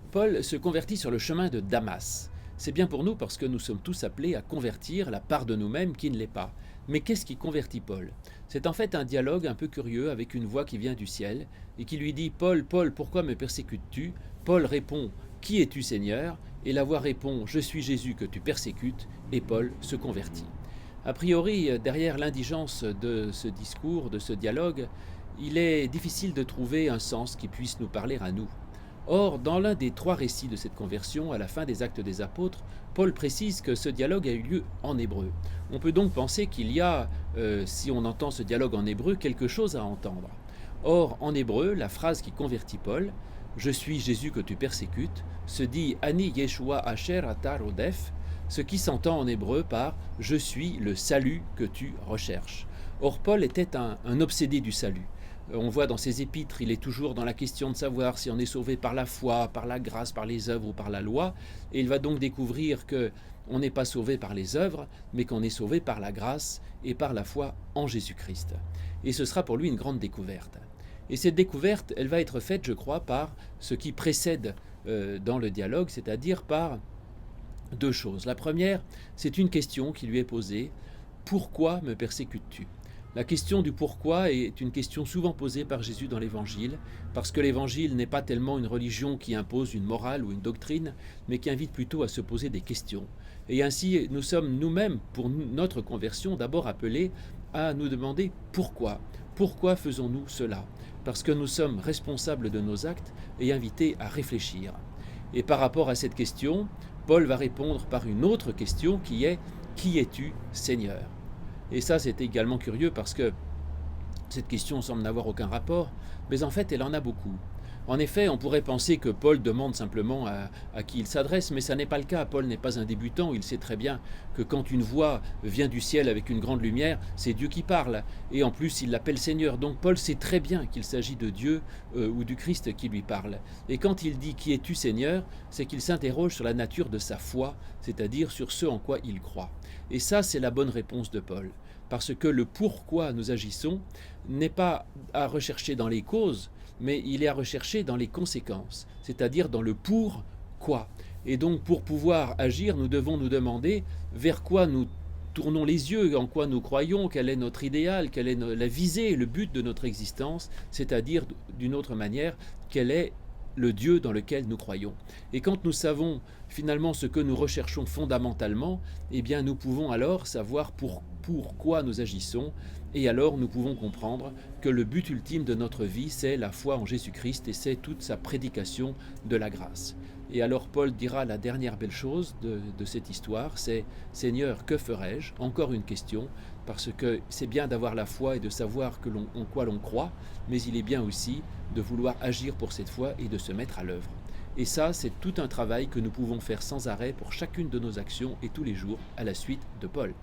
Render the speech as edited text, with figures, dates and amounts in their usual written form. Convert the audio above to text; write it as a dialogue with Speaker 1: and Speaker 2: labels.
Speaker 1: Paul se convertit sur le chemin de Damas. C'est bien pour nous parce que nous sommes tous appelés à convertir la part de nous-mêmes qui ne l'est pas. Mais qu'est-ce qui convertit Paul? C'est en fait un dialogue un peu curieux avec une voix qui vient du ciel et qui lui dit: Paul, Paul, pourquoi me persécutes-tu? Paul répond: Qui es-tu, Seigneur? Et la voix répond: Je suis Jésus que tu persécutes. Et Paul se convertit. A priori, derrière l'indigence de ce discours, de ce dialogue, il est difficile de trouver un sens qui puisse nous parler à nous. Or, dans l'un des trois récits de cette conversion, à la fin des Actes des Apôtres, Paul précise que ce dialogue a eu lieu en hébreu. On peut donc penser qu'il y a, si on entend ce dialogue en hébreu, quelque chose à entendre. Or, en hébreu, la phrase qui convertit Paul, Je suis Jésus que tu persécutes, se dit Ani Yeshua Asher Ata Rodef, ce qui s'entend en hébreu par Je suis le salut que tu recherches. Or, Paul était un obsédé du salut. On voit dans ses épîtres, il est toujours dans la question de savoir si on est sauvé par la foi, par la grâce, par les œuvres ou par la loi. Et il va donc découvrir qu'on n'est pas sauvé par les œuvres, mais qu'on est sauvé par la grâce et par la foi en Jésus-Christ. Et ce sera pour lui une grande découverte. Et cette découverte, elle va être faite, je crois, par ce qui précède dans le dialogue, c'est-à-dire par deux choses. La première, c'est une question qui lui est posée: Pourquoi me persécutes-tu ? La question du pourquoi est une question souvent posée par Jésus dans l'Évangile, parce que l'Évangile n'est pas tellement une religion qui impose une morale ou une doctrine, mais qui invite plutôt à se poser des questions. Et ainsi, nous sommes nous-mêmes, pour notre conversion, d'abord appelés à nous demander pourquoi. Pourquoi faisons-nous cela? Parce que nous sommes responsables de nos actes et invités à réfléchir. Et par rapport à cette question, Paul va répondre par une autre question qui est: Qui es-tu, Seigneur? Et ça, c'est également curieux parce que cette question semble n'avoir aucun rapport, mais en fait, elle en a beaucoup. En effet, on pourrait penser que Paul demande simplement à qui il s'adresse, mais ça n'est pas le cas. Paul n'est pas un débutant, il sait très bien que quand une voix vient du ciel avec une grande lumière, c'est Dieu qui parle. Et en plus, il l'appelle Seigneur. Donc Paul sait très bien qu'il s'agit de Dieu ou du Christ qui lui parle. Et quand il dit « Qui es-tu, Seigneur ?», c'est qu'il s'interroge sur la nature de sa foi, c'est-à-dire sur ce en quoi il croit. Et ça, c'est la bonne réponse de Paul. Parce que le pourquoi nous agissons n'est pas à rechercher dans les causes, mais il est à rechercher dans les conséquences, c'est-à-dire dans le pourquoi. Et donc pour pouvoir agir, nous devons nous demander vers quoi nous tournons les yeux, en quoi nous croyons, quel est notre idéal, quelle est la visée, le but de notre existence, c'est-à-dire d'une autre manière, quel est le Dieu dans lequel nous croyons. Et quand nous savons finalement ce que nous recherchons fondamentalement, eh bien nous pouvons alors savoir pourquoi nous agissons, et alors nous pouvons comprendre que le but ultime de notre vie, c'est la foi en Jésus-Christ et c'est toute sa prédication de la grâce. Et alors Paul dira la dernière belle chose de cette histoire, c'est « Seigneur, que ferai-je ?» Encore une question, parce que c'est bien d'avoir la foi et de savoir en quoi l'on croit, mais il est bien aussi de vouloir agir pour cette foi et de se mettre à l'œuvre. Et ça, c'est tout un travail que nous pouvons faire sans arrêt pour chacune de nos actions et tous les jours à la suite de Paul.